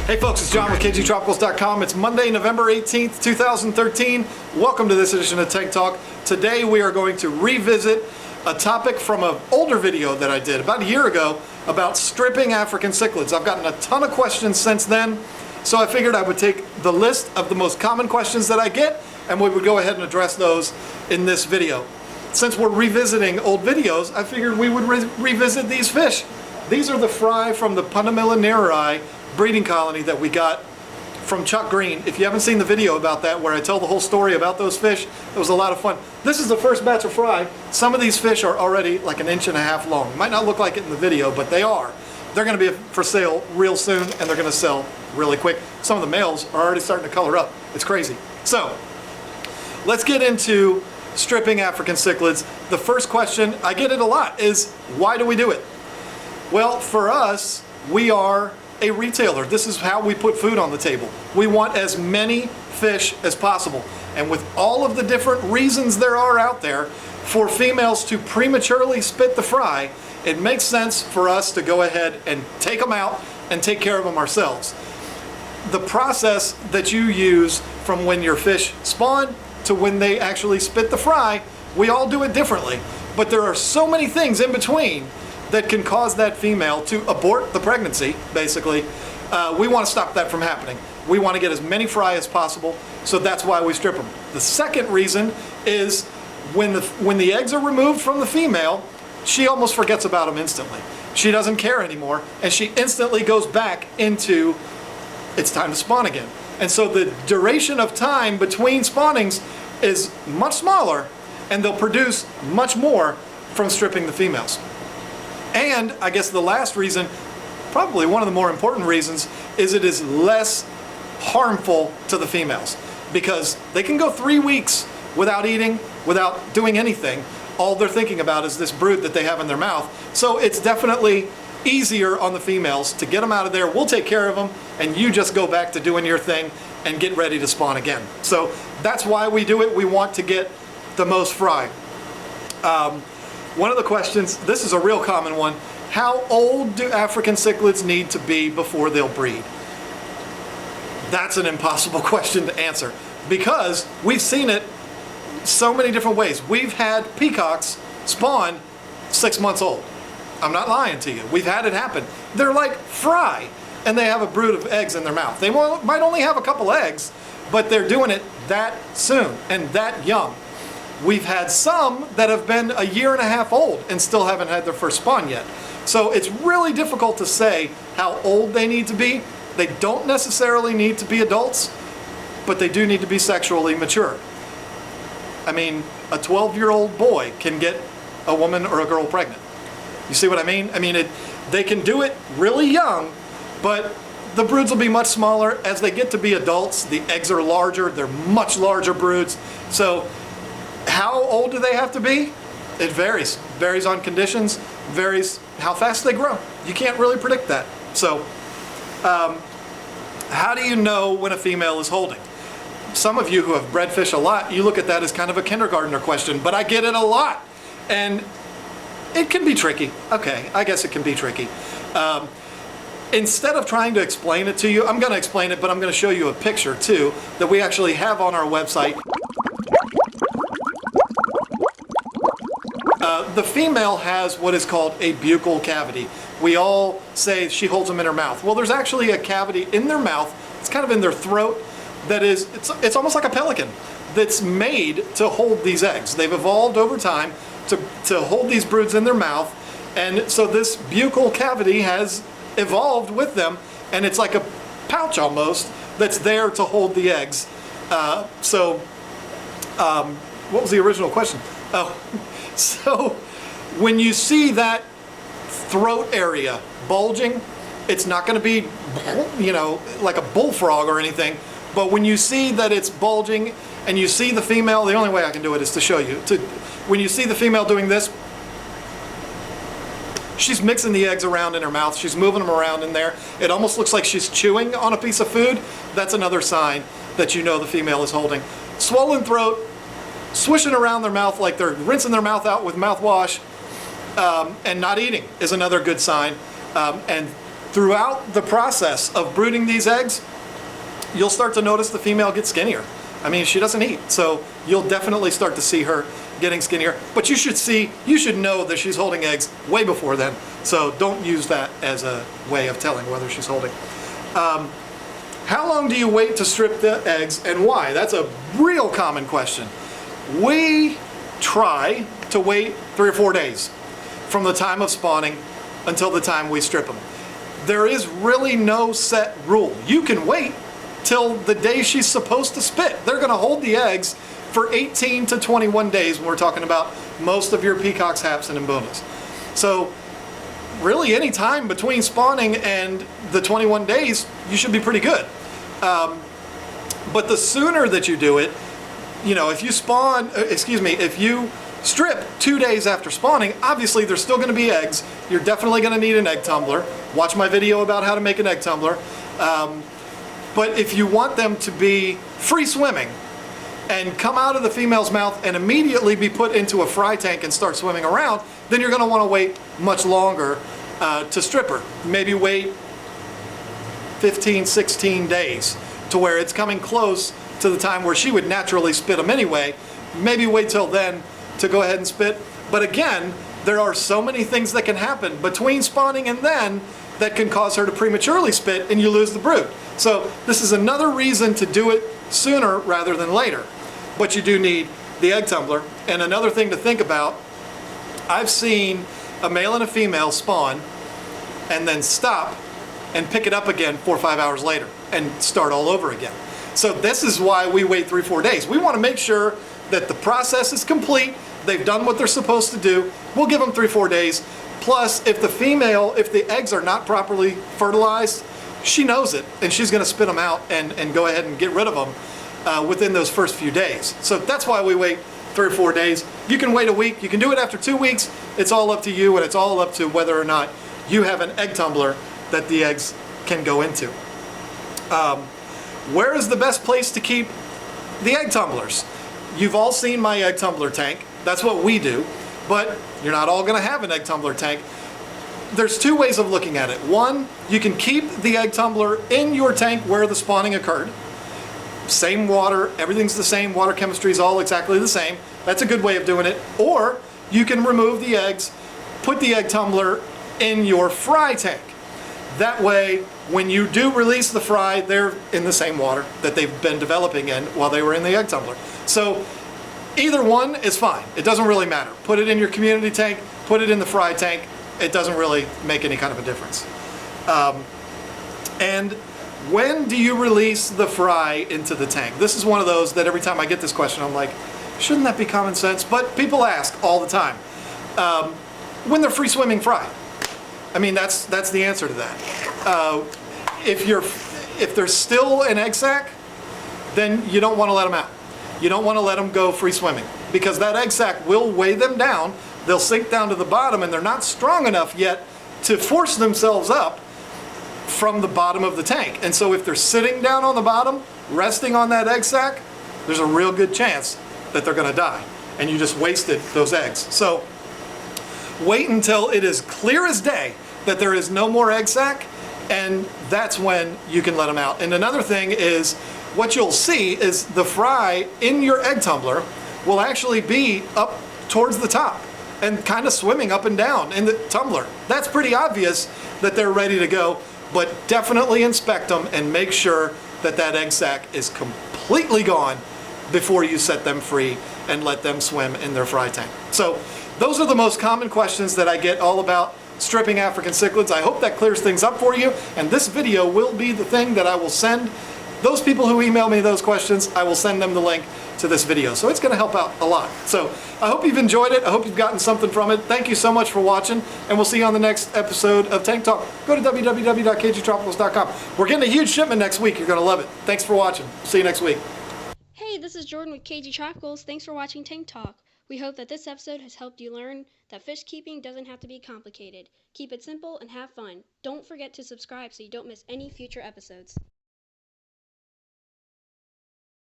Hey folks, it's John with KGTropicals.com. It's Monday, November 18th, 2013. Welcome to this edition of Tank Talk. Today we are going to revisit a topic from an older video that I did about a year ago about stripping African cichlids. I've gotten a ton of questions since then, so I figured I would take the list of the most common questions that I get and we would go ahead and address those in this video. Since we're revisiting old videos, I figured we would revisit these fish. These are the fry from the Punamilla nerei breeding colony that we got from Chuck Green. If you haven't seen the video about that where I tell the whole story about those fish, it was a lot of fun. This is the first batch of fry. Some of these fish are already like 1.5 inches long. Might not look like it in the video, but they are. They're going to be for sale real soon and they're going to sell really quick. Some of the males are already starting to color up. It's crazy. So let's get into stripping African cichlids. The first question, I get it a lot, is why do we do it? Well, for us, we are a retailer. This is how we put food on the table. We want as many fish as possible. And with all of the different reasons there are out there for females to prematurely spit the fry, it makes sense for us to go ahead and take them out and take care of them ourselves. The process that you use from when your fish spawn to when they actually spit the fry, we all do it differently. But there are so many things in between that can cause that female to abort the pregnancy, basically. We want to stop that from happening. We want to get as many fry as possible, so that's why we strip them. The second reason is when the eggs are removed from the female, she almost forgets about them instantly. She doesn't care anymore, and she instantly goes back into, it's time to spawn again. And so the duration of time between spawnings is much smaller, and they'll produce much more from stripping the females. And I guess the last reason, probably one of the more important reasons, is it is less harmful to the females because they can go 3 weeks without eating, without doing anything. All they're thinking about is this brood that they have in their mouth. So it's definitely easier on the females to get them out of there. We'll take care of them and you just go back to doing your thing and get ready to spawn again. So that's why we do it. We want to get the most fry. One of the questions, this is a real common one, how old do African cichlids need to be before they'll breed? That's an impossible question to answer because we've seen it so many different ways. We've had peacocks spawn 6 months old. I'm not lying to you. We've had it happen. They're like fry and they have a brood of eggs in their mouth. They might only have a couple eggs, but they're doing it that soon and that young. We've had some that have been 1.5 years old and still haven't had their first spawn yet. So it's really difficult to say how old they need to be. They don't necessarily need to be adults, but they do need to be sexually mature. I mean, a 12-year-old boy can get a woman or a girl pregnant. You see what I mean? I mean, they can do it really young, but the broods will be much smaller. As they get to be adults, the eggs are larger. They're much larger broods. So how old do they have to be? It varies. Varies on conditions, varies how fast they grow. You can't really predict that. So how do you know when a female is holding? Some of you who have bred fish a lot, you look at that as kind of a kindergartner question, but I get it a lot. And it can be tricky. Okay, I guess it can be tricky. Instead of trying to explain it to you, I'm going to explain it, but I'm going to show you a picture too that we actually have on our website. The female has what is called a buccal cavity. We all say she holds them in her mouth. Well, there's actually a cavity in their mouth. It's kind of in their throat that is, it's almost like a pelican that's made to hold these eggs. They've evolved over time to hold these broods in their mouth. And so this buccal cavity has evolved with them, and it's like a pouch almost that's there to hold the eggs. What was the original question? Oh, so when you see that throat area bulging, it's not going to be, you know, like a bullfrog or anything, but when you see that it's bulging and you see the female, the only way I can do it is to show you. When you see the female doing this, she's mixing the eggs around in her mouth. She's moving them around in there. It almost looks like she's chewing on a piece of food. That's another sign that you know the female is holding. Swollen throat, swishing around their mouth like they're rinsing their mouth out with mouthwash, and not eating is another good sign. And throughout the process of brooding these eggs, you'll start to notice the female get skinnier. I mean, she doesn't eat, so you'll definitely start to see her getting skinnier. But you should know that she's holding eggs way before then. So don't use that as a way of telling whether she's holding. How long do you wait to strip the eggs and why? That's a real common question. We try to wait 3 or 4 days from the time of spawning until the time we strip them. There is really no set rule. You can wait till the day she's supposed to spit. They're gonna hold the eggs for 18 to 21 days when we're talking about most of your peacocks, haps, and imbunas. So really any time between spawning and the 21 days, you should be pretty good. But the sooner that you do it, you know, if you strip 2 days after spawning, obviously there's still gonna be eggs. You're definitely gonna need an egg tumbler. Watch my video about how to make an egg tumbler. But if you want them to be free swimming and come out of the female's mouth and immediately be put into a fry tank and start swimming around, then you're gonna wanna wait much longer to strip her. Maybe wait 15, 16 days to where it's coming close to the time where she would naturally spit them anyway. Maybe wait till then to go ahead and spit. But again, there are so many things that can happen between spawning and then that can cause her to prematurely spit and you lose the brood. So this is another reason to do it sooner rather than later. But you do need the egg tumbler. And another thing to think about, I've seen a male and a female spawn and then stop and pick it up again 4 or 5 hours later and start all over again. So this is why we wait 3 or 4 days. We want to make sure that the process is complete, they've done what they're supposed to do. We'll give them 3 or 4 days. Plus, if the eggs are not properly fertilized, she knows it, and she's gonna spit them out and go ahead and get rid of them within those first few days. So that's why we wait 3 or 4 days. You can wait a week, you can do it after 2 weeks. It's all up to you, and it's all up to whether or not you have an egg tumbler that the eggs can go into. Where is the best place to keep the egg tumblers? You've all seen my egg tumbler tank. That's what we do, but you're not all gonna have an egg tumbler tank. There's 2 ways of looking at it. One, you can keep the egg tumbler in your tank where the spawning occurred. Same water, everything's the same, water chemistry is all exactly the same. That's a good way of doing it. Or you can remove the eggs, put the egg tumbler in your fry tank. That way, when you do release the fry, they're in the same water that they've been developing in while they were in the egg tumbler. So either one is fine. It doesn't really matter. Put it in your community tank, put it in the fry tank. It doesn't really make any kind of a difference. And when do you release the fry into the tank? This is one of those that every time I get this question, I'm like, shouldn't that be common sense? But people ask all the time. When they're free swimming fry. I mean, that's the answer to that. If there's still an egg sac, then you don't want to let them out. You don't want to let them go free swimming because that egg sac will weigh them down. They'll sink down to the bottom and they're not strong enough yet to force themselves up from the bottom of the tank. And so if they're sitting down on the bottom, resting on that egg sac, there's a real good chance that they're going to die. And you just wasted those eggs. So wait until it is clear as day that there is no more egg sac, and that's when you can let them out. And another thing is, what you'll see is the fry in your egg tumbler will actually be up towards the top and kind of swimming up and down in the tumbler. That's pretty obvious that they're ready to go, but definitely inspect them and make sure that that egg sac is completely gone before you set them free and let them swim in their fry tank. So those are the most common questions that I get all about stripping African cichlids. I hope that clears things up for you, and this video will be the thing that I will send those people who email me those questions. I will send them the link to this video, so it's going to help out a lot. So I hope you've enjoyed it. I hope you've gotten something from it. Thank you so much for watching, and we'll see you on the next episode of Tank Talk. Go to www.KGTropicals.com. We're getting a huge shipment next week. You're going to love it. Thanks for watching. See you next week. Hey, this is Jordan with KGTropicals. Thanks for watching Tank Talk. We hope that this episode has helped you learn that fish keeping doesn't have to be complicated. Keep it simple and have fun. Don't forget to subscribe so you don't miss any future episodes.